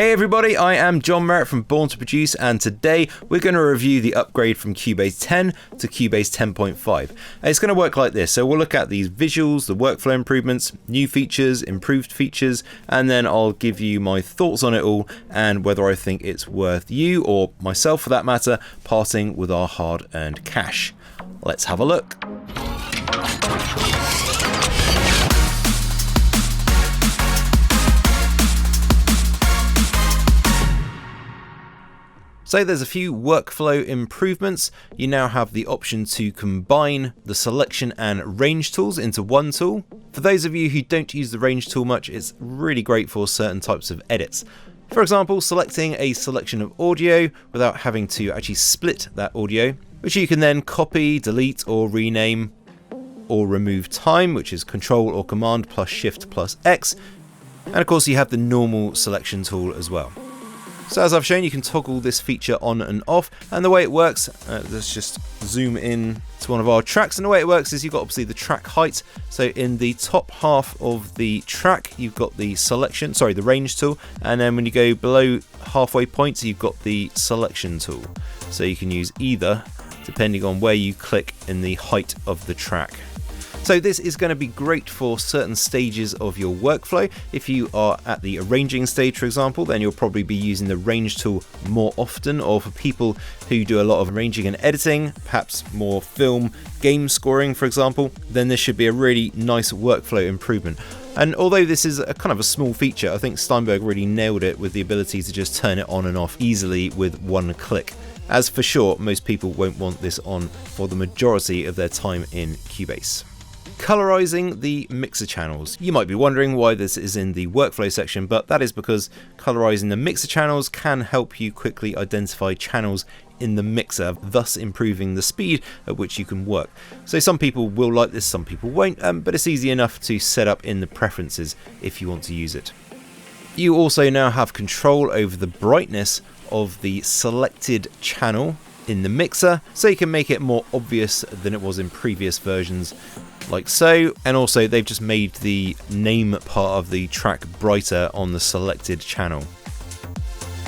Hey everybody, I am John Merritt from Born to Produce, and today we're going to review the upgrade from Cubase 10 to Cubase 10.5. It's going to work like this, so we'll look at these visuals, the workflow improvements, new features, improved features, and then I'll give you my thoughts on it all and whether I think it's worth you, or myself for that matter, parting with our hard-earned cash. Let's have a look. So there's a few workflow improvements. You now have the option to combine the selection and range tools into one tool. For those of you who don't use the range tool much, it's really great for certain types of edits. For example, selecting a selection of audio without having to actually split that audio, which you can then copy, delete or rename, or remove time, which is Control or Command plus Shift plus X. And of course you have the normal selection tool as well. So as I've shown, you can toggle this feature on and off, and the way it works, let's just zoom in to one of our tracks, and the way it works is you've got obviously the track height. So in the top half of the track you've got the the range tool, and then when you go below halfway point you've got the selection tool. So you can use either depending on where you click in the height of the track. So this is going to be great for certain stages of your workflow. If you are at the arranging stage, for example, then you'll probably be using the range tool more often, or for people who do a lot of arranging and editing, perhaps more film, game scoring, for example, then this should be a really nice workflow improvement. And although this is a kind of a small feature, I think Steinberg really nailed it with the ability to just turn it on and off easily with one click. As for sure, most people won't want this on for the majority of their time in Cubase. Colourising the mixer channels. You might be wondering why this is in the workflow section, but that is because colourising the mixer channels can help you quickly identify channels in the mixer, thus improving the speed at which you can work. So some people will like this, some people won't, but it's easy enough to set up in the preferences if you want to use it. You also now have control over the brightness of the selected channel in the mixer, so you can make it more obvious than it was in previous versions, like so. And also they've just made the name part of the track brighter on the selected channel.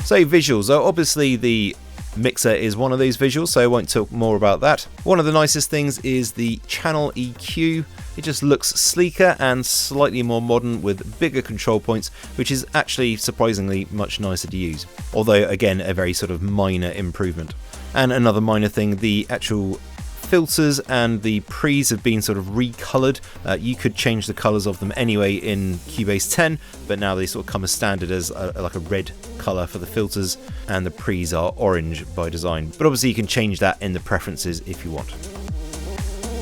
So visuals, so obviously the mixer is one of these visuals, so I won't talk more about that. One of the nicest things is the channel EQ. It just looks sleeker and slightly more modern with bigger control points, which is actually surprisingly much nicer to use, although again a very sort of minor improvement. And another minor thing, the actual filters and the pre's have been sort of recolored. You could change the colors of them anyway in Cubase 10, but now they sort of come as standard as like a red color for the filters, and the pre's are orange by design. But obviously you can change that in the preferences if you want.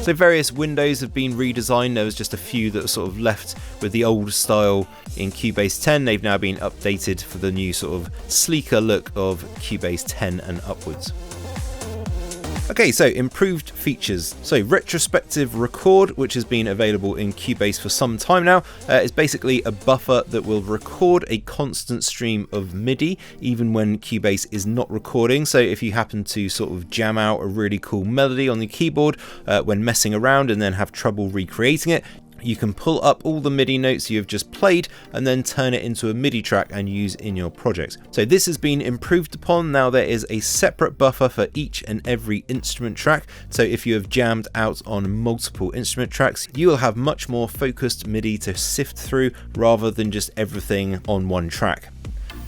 So various windows have been redesigned. There was just a few that were sort of left with the old style in Cubase 10. They've now been updated for the new sort of sleeker look of Cubase 10 and upwards. Okay, so improved features. So Retrospective Record, which has been available in Cubase for some time now, is basically a buffer that will record a constant stream of MIDI even when Cubase is not recording. So if you happen to sort of jam out a really cool melody on the keyboard when messing around and then have trouble recreating it, you can pull up all the MIDI notes you've just played and then turn it into a MIDI track and use in your project. So this has been improved upon. Now there is a separate buffer for each and every instrument track. So if you have jammed out on multiple instrument tracks, you will have much more focused MIDI to sift through rather than just everything on one track.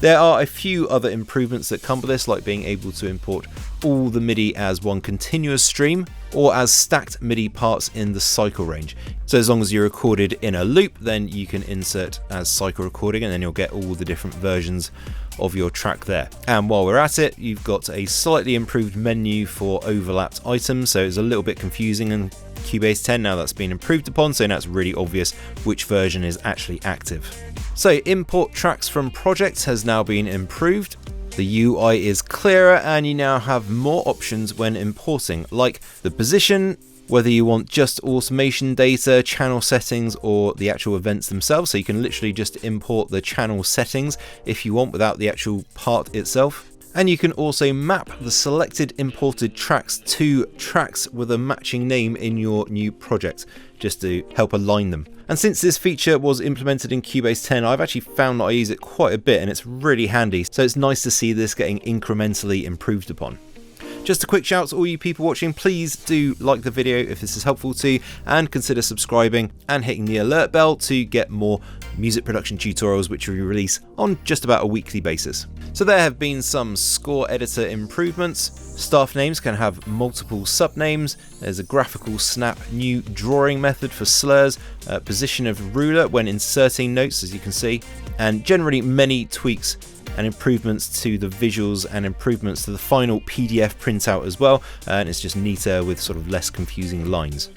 There are a few other improvements that come with this, like being able to import all the MIDI as one continuous stream or as stacked MIDI parts in the cycle range. So as long as you're recorded in a loop, then you can insert as cycle recording and then you'll get all the different versions of your track there. And while we're at it, you've got a slightly improved menu for overlapped items, so it's a little bit confusing in Cubase 10. Now that's been improved upon, so now it's really obvious which version is actually active. So import tracks from projects has now been improved. The UI is clearer and you now have more options when importing, like the position, whether you want just automation data, channel settings, or the actual events themselves. So you can literally just import the channel settings if you want without the actual part itself. And you can also map the selected imported tracks to tracks with a matching name in your new project, just to help align them. And since this feature was implemented in Cubase 10, I've actually found that I use it quite a bit and it's really handy, so it's nice to see this getting incrementally improved upon. Just a quick shout to all you people watching, please do like the video if this is helpful to you, and consider subscribing and hitting the alert bell to get more music production tutorials which we release on just about a weekly basis. So there have been some score editor improvements. Staff names can have multiple subnames. There's a graphical snap new drawing method for slurs, position of ruler when inserting notes, as you can see, and generally many tweaks and improvements to the visuals and improvements to the final PDF printout as well, and it's just neater with sort of less confusing lines.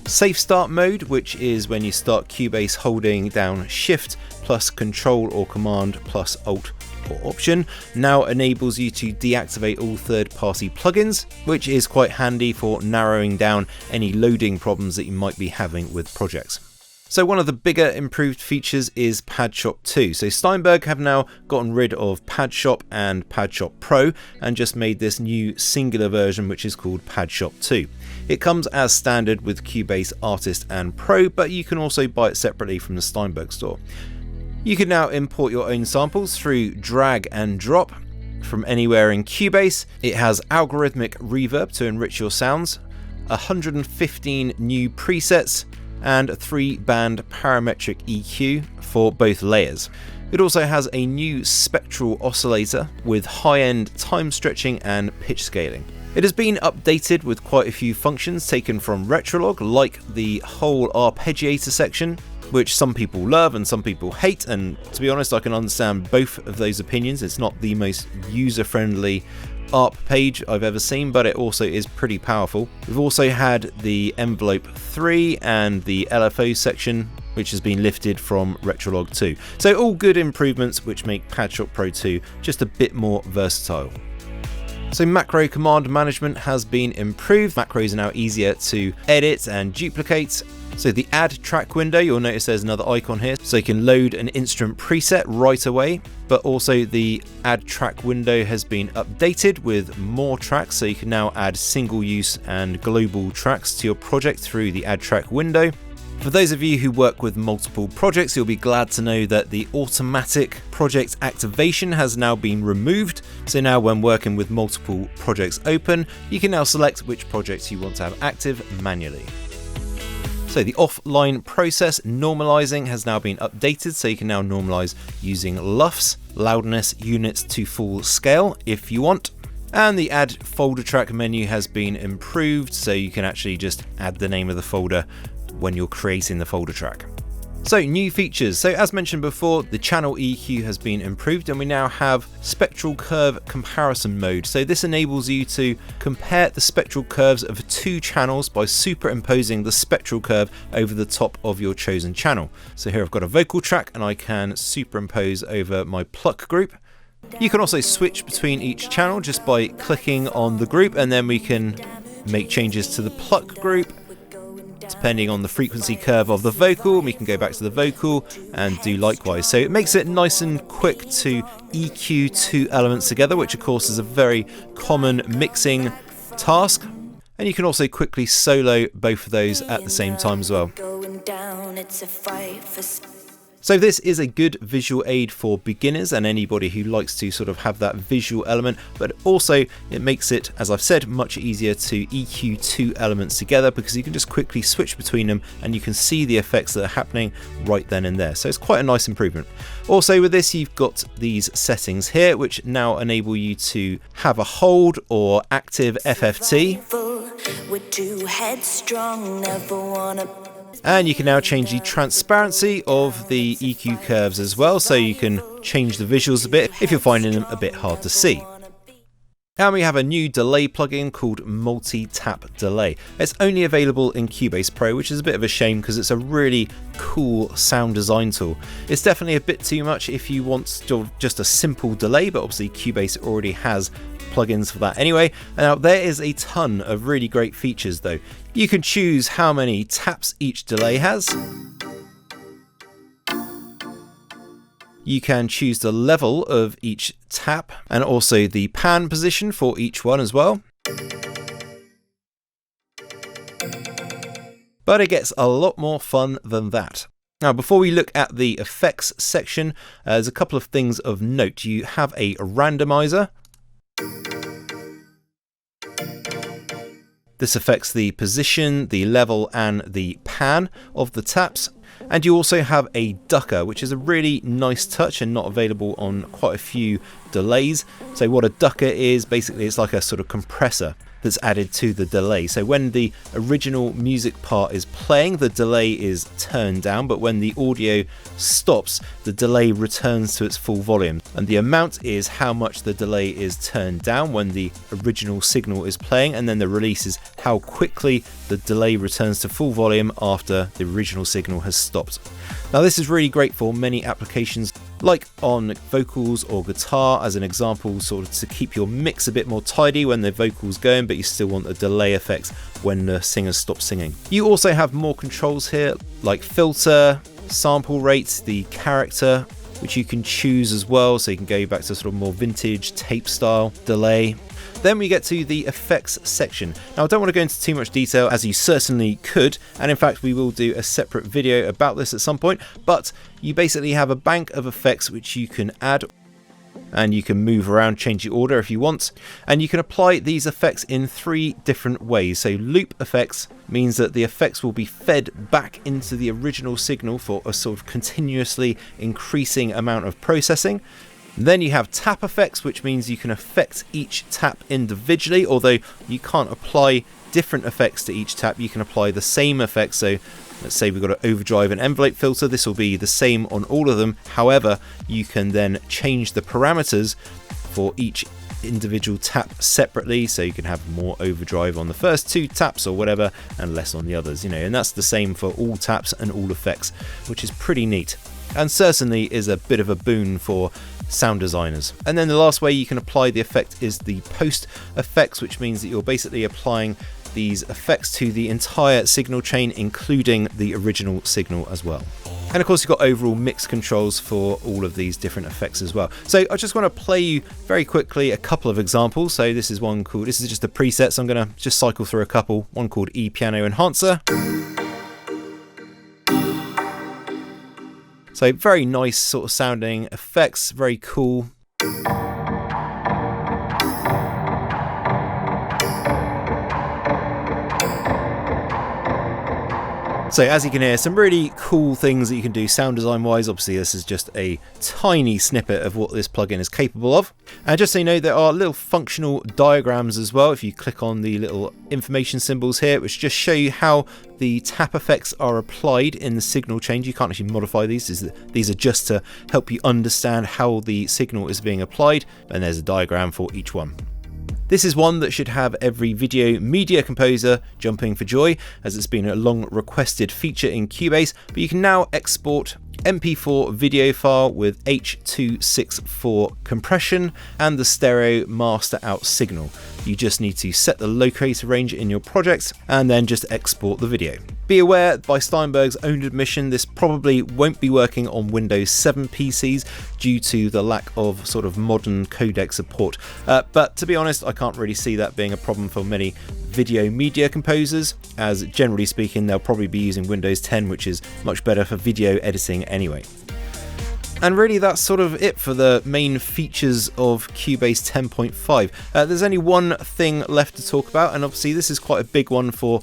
Safe start mode, which is when you start Cubase holding down Shift plus Control or Command plus Alt or Option, now enables you to deactivate all third-party plugins, which is quite handy for narrowing down any loading problems that you might be having with projects. So one of the bigger improved features is Padshop 2. So Steinberg have now gotten rid of Padshop and Padshop Pro and just made this new singular version which is called Padshop 2. It comes as standard with Cubase Artist and Pro, but you can also buy it separately from the Steinberg store. You can now import your own samples through drag and drop from anywhere in Cubase. It has algorithmic reverb to enrich your sounds, 115 new presets, and a 3-band parametric EQ for both layers. It also has a new Spectral oscillator with high-end time stretching and pitch scaling. It has been updated with quite a few functions taken from Retrolog, like the whole arpeggiator section, which some people love and some people hate, and to be honest I can understand both of those opinions. It's not the most user-friendly ARP page I've ever seen, but it also is pretty powerful. We've also had the envelope 3 and the LFO section, which has been lifted from Retrolog 2. So all good improvements which make Padshop Pro 2 just a bit more versatile. So macro command management has been improved. Macros are now easier to edit and duplicate. So the add track window, you'll notice there's another icon here, so you can load an instrument preset right away, but also the add track window has been updated with more tracks, so you can now add single use and global tracks to your project through the add track window. For those of you who work with multiple projects, you'll be glad to know that the automatic project activation has now been removed. So now when working with multiple projects open, you can now select which projects you want to have active manually. So the offline process normalizing has now been updated, so you can now normalize using LUFS, loudness units to full scale if you want. And the add folder track menu has been improved, so you can actually just add the name of the folder when you're creating the folder track. So new features. So as mentioned before, the channel EQ has been improved and we now have spectral curve comparison mode. So this enables you to compare the spectral curves of 2 channels by superimposing the spectral curve over the top of your chosen channel. So here I've got a vocal track and I can superimpose over my pluck group. You can also switch between each channel just by clicking on the group, and then we can make changes to the pluck group depending on the frequency curve of the vocal. We can go back to the vocal and do likewise. So it makes it nice and quick to EQ 2 elements together, which of course is a very common mixing task. And you can also quickly solo both of those at the same time as well. So this is a good visual aid for beginners and anybody who likes to sort of have that visual element, but also it makes it, as I've said, much easier to EQ 2 elements together because you can just quickly switch between them and you can see the effects that are happening right then and there. So it's quite a nice improvement. Also with this, you've got these settings here which now enable you to have a hold or active FFT. We're too headstrong, never wanna. And you can now change the transparency of the EQ curves as well, so you can change the visuals a bit if you're finding them a bit hard to see. And we have a new delay plugin called Multitap Delay. It's only available in Cubase Pro, which is a bit of a shame because it's a really cool sound design tool. It's definitely a bit too much if you want just a simple delay, but obviously Cubase already has plugins for that anyway. Now there is a ton of really great features though. You can choose how many taps each delay has. You can choose the level of each tap and also the pan position for each one as well. But it gets a lot more fun than that. Now, before we look at the effects section, there's a couple of things of note. You have a randomizer. This affects the position, the level, and the pan of the taps. And you also have a ducker, which is a really nice touch and not available on quite a few delays. So what a ducker is, basically it's like a sort of compressor that's added to the delay. So when the original music part is playing, the delay is turned down, but when the audio stops, the delay returns to its full volume. And the amount is how much the delay is turned down when the original signal is playing, and then the release is how quickly the delay returns to full volume after the original signal has stopped. Now this is really great for many applications, like on vocals or guitar as an example, sort of to keep your mix a bit more tidy when the vocal's going, but you still want the delay effects when the singer stops singing. You also have more controls here, like filter, sample rate, the character, which you can choose as well, so you can go back to sort of more vintage tape style delay. Then we get to the effects section. Now I don't want to go into too much detail, as you certainly could, and in fact we will do a separate video about this at some point, but you basically have a bank of effects which you can add, and you can move around, change the order if you want, and you can apply these effects in 3 different ways. So loop effects means that the effects will be fed back into the original signal for a sort of continuously increasing amount of processing. Then you have tap effects, which means you can affect each tap individually, although you can't apply different effects to each tap. You can apply the same effects. So let's say we've got an overdrive and envelope filter. This will be the same on all of them. However, you can then change the parameters for each individual tap separately, so you can have more overdrive on the first 2 taps or whatever and less on the others, and that's the same for all taps and all effects, which is pretty neat and certainly is a bit of a boon for sound designers. And then the last way you can apply the effect is the post effects, which means that you're basically applying these effects to the entire signal chain, including the original signal as well. And of course you've got overall mix controls for all of these different effects as well. So I just want to play you very quickly a couple of examples. So this is just a preset, so I'm going to just cycle through a couple. One called E-Piano Enhancer. So very nice sort of sounding effects, very cool. So as you can hear, some really cool things that you can do sound design wise. Obviously this is just a tiny snippet of what this plugin is capable of. And just so you know, there are little functional diagrams as well. If you click on the little information symbols here, which just show you how the tap effects are applied in the signal chain. You can't actually modify these. These are just to help you understand how the signal is being applied. And there's a diagram for each one. This is one that should have every video media composer jumping for joy, as it's been a long requested feature in Cubase, but you can now export MP4 video file with H.264 compression and the stereo master out signal. You just need to set the locator range in your project and then just export the video. Be aware, by Steinberg's own admission, this probably won't be working on Windows 7 PCs due to the lack of sort of modern codec support. But to be honest, I can't really see that being a problem for many video media composers, as generally speaking they'll probably be using Windows 10, which is much better for video editing anyway. And really that's sort of it for the main features of Cubase 10.5. There's only one thing left to talk about, and obviously this is quite a big one for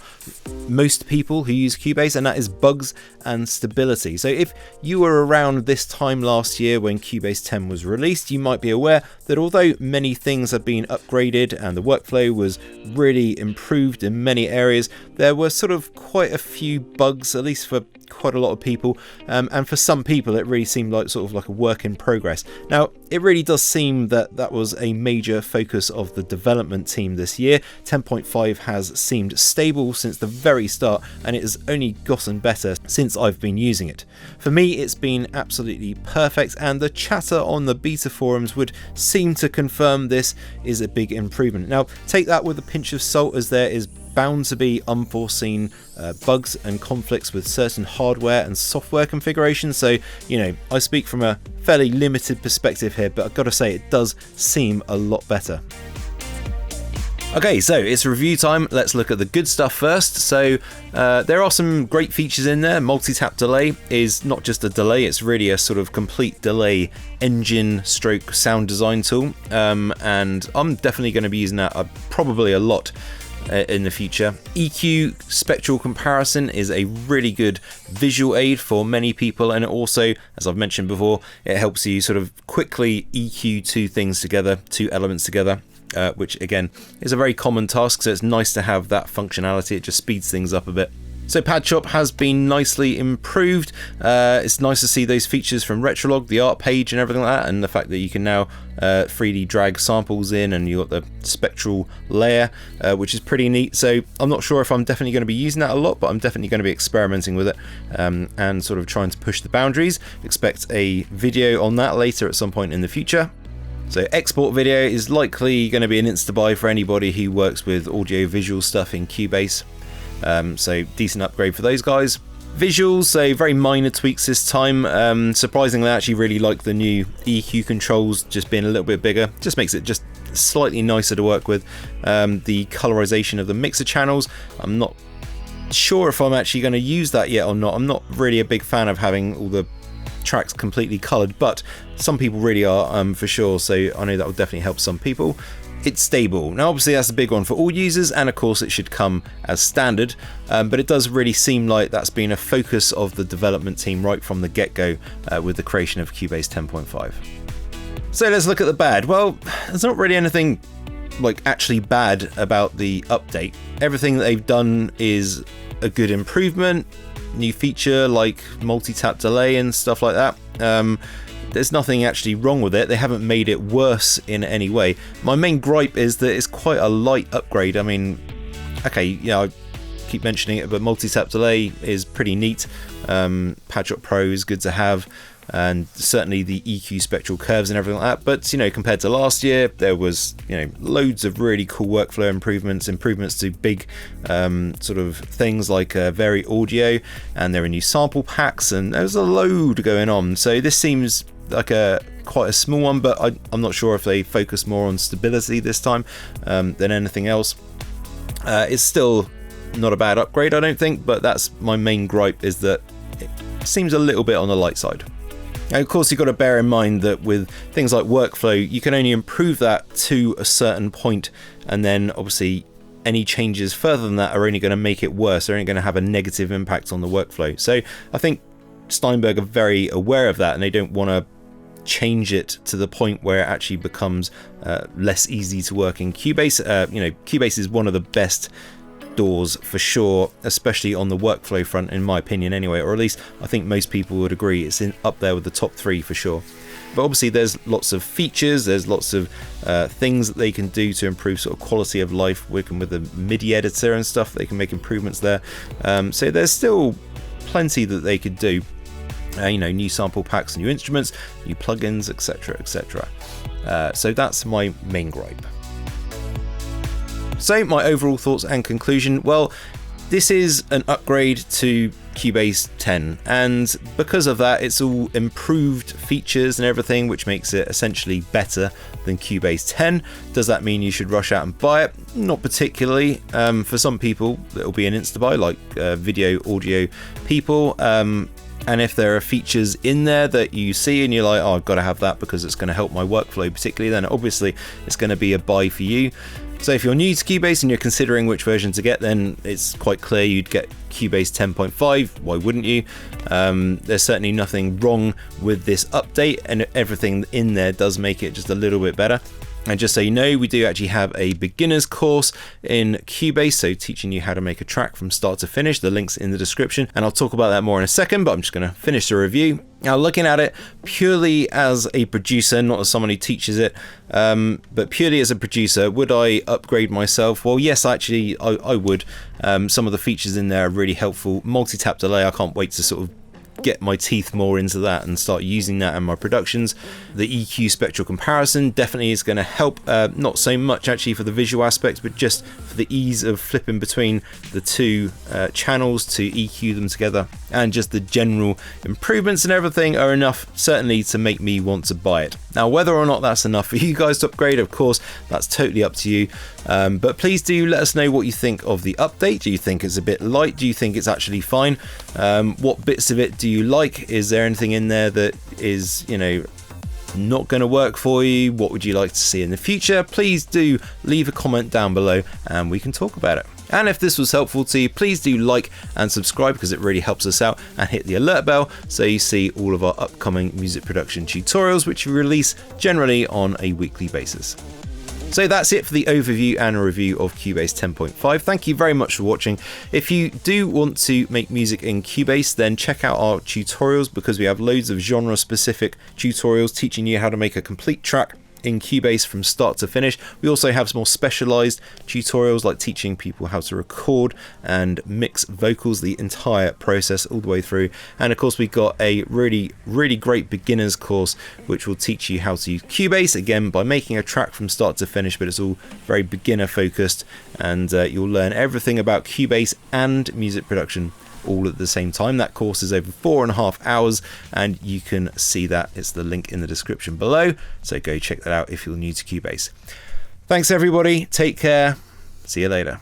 most people who use Cubase, and that is bugs and stability. So if you were around this time last year when Cubase 10 was released, you might be aware that although many things have been upgraded and the workflow was really improved in many areas, there were sort of quite a few bugs, at least for quite a lot of people, and for some people it really seemed like sort of like a work in progress. Now it really does seem that that was a major focus of the development team this year. 10.5 has seemed stable since the very start, and it has only gotten better since I've been using it. For me it's been absolutely perfect, and the chatter on the beta forums would seem to confirm this is a big improvement. Now take that with a pinch of salt, as there is bound to be unforeseen bugs and conflicts with certain hardware and software configurations. So, you know, I speak from a fairly limited perspective here, but I've got to say it does seem a lot better. Okay, so it's review time. Let's look at the good stuff first. So there are some great features in there. Multitap delay is not just a delay, it's really a sort of complete delay engine stroke sound design tool. And I'm definitely going to be using that probably a lot in the future. EQ spectral comparison is a really good visual aid for many people, and it also, as I've mentioned before, it helps you sort of quickly EQ two elements together. Which again is a very common task, so it's nice to have that functionality. It just speeds things up a bit. So Padshop has been nicely improved. It's nice to see those features from Retrolog, the art page and everything like that, and the fact that you can now 3D drag samples in, and you've got the spectral layer, which is pretty neat. So I'm not sure if I'm definitely going to be using that a lot, but I'm definitely going to be experimenting with it and sort of trying to push the boundaries. Expect a video on that later at some point in the future. So export video is likely going to be an insta-buy for anybody who works with audio-visual stuff in Cubase. So decent upgrade for those guys. Visuals, so very minor tweaks this time. Surprisingly, I actually really like the new EQ controls just being a little bit bigger. Just makes it just slightly nicer to work with. The colorization of the mixer channels, I'm not sure if I'm actually going to use that yet or not. I'm not really a big fan of having all the tracks completely coloured, but some people really are for sure, so I know that will definitely help some people. It's stable. Now obviously that's a big one for all users, and of course it should come as standard, but it does really seem like that's been a focus of the development team right from the get-go with the creation of Cubase 10.5. So let's look at the bad. Well, there's not really anything like actually bad about the update. Everything that they've done is a good improvement. New feature like multi-tap delay and stuff like that. There's nothing actually wrong with it. They haven't made it worse in any way. My main gripe is that it's quite a light upgrade. I mean, okay, yeah, I keep mentioning it, but multi-tap delay is pretty neat. Padshop Pro is good to have, and certainly the EQ spectral curves and everything like that. But, you know, compared to last year, there was, you know, loads of really cool workflow improvements to big sort of things like Vari Audio, and there are new sample packs, and there's a load going on. So this seems like quite a small one, but I'm not sure if they focus more on stability this time than anything else. It's still not a bad upgrade, I don't think, but that's my main gripe, is that it seems a little bit on the light side. Now, of course, you've got to bear in mind that with things like workflow, you can only improve that to a certain point, and then obviously any changes further than that are only going to make it worse. They're only going to have a negative impact on the workflow. So I think Steinberg are very aware of that, and they don't want to change it to the point where it actually becomes less easy to work in Cubase. You know, Cubase is one of the best doors for sure, especially on the workflow front, in my opinion anyway, or at least I think most people would agree it's up there with the top 3 for sure. But obviously there's lots of features, there's lots of things that they can do to improve sort of quality of life, working with the MIDI editor and stuff. They can make improvements there, so there's still plenty that they could do. You know, new sample packs, new instruments, new plugins, etc, etc. So that's my main gripe. So my overall thoughts and conclusion, well, this is an upgrade to Cubase 10, and because of that it's all improved features and everything, which makes it essentially better than Cubase 10. Does that mean you should rush out and buy it? Not particularly. For some people it'll be an insta-buy, like video, audio people, and if there are features in there that you see and you're like, oh, I've got to have that because it's going to help my workflow particularly, then obviously it's going to be a buy for you. So if you're new to Cubase and you're considering which version to get, then it's quite clear you'd get Cubase 10.5. Why wouldn't you? There's certainly nothing wrong with this update, and everything in there does make it just a little bit better. And just so you know, we do actually have a beginner's course in Cubase, so teaching you how to make a track from start to finish. The link's in the description, and I'll talk about that more in a second, but I'm just going to finish the review. Now, looking at it purely as a producer, not as someone who teaches it, but purely as a producer, would I upgrade myself? Well, yes, actually, I would. Some of the features in there are really helpful. Multi-tap delay, I can't wait to sort of get my teeth more into that and start using that in my productions. The EQ spectral comparison definitely is going to help, not so much actually for the visual aspects, but just for the ease of flipping between the two channels to EQ them together, and just the general improvements and everything are enough certainly to make me want to buy it. Now, whether or not that's enough for you guys to upgrade, of course, that's totally up to you, but please do let us know what you think of the update. Do you think it's a bit light? Do you think it's actually fine? What bits of it do you like? Is there anything in there that is, you know, not going to work for you? What would you like to see in the future? Please do leave a comment down below and we can talk about it. And if this was helpful to you, please do like and subscribe because it really helps us out, and hit the alert bell so you see all of our upcoming music production tutorials, which we release generally on a weekly basis. So that's it for the overview and a review of Cubase 10.5. Thank you very much for watching. If you do want to make music in Cubase, then check out our tutorials, because we have loads of genre specific tutorials teaching you how to make a complete track in Cubase from start to finish. We also have some more specialized tutorials like teaching people how to record and mix vocals, the entire process all the way through. And of course we've got a really great beginners course which will teach you how to use Cubase, again by making a track from start to finish, but it's all very beginner focused, and you'll learn everything about Cubase and music production all at the same time. That course is over 4.5 hours, and you can see that. It's the link in the description below, so go check that out if you're new to Cubase. Thanks everybody, take care, see you later.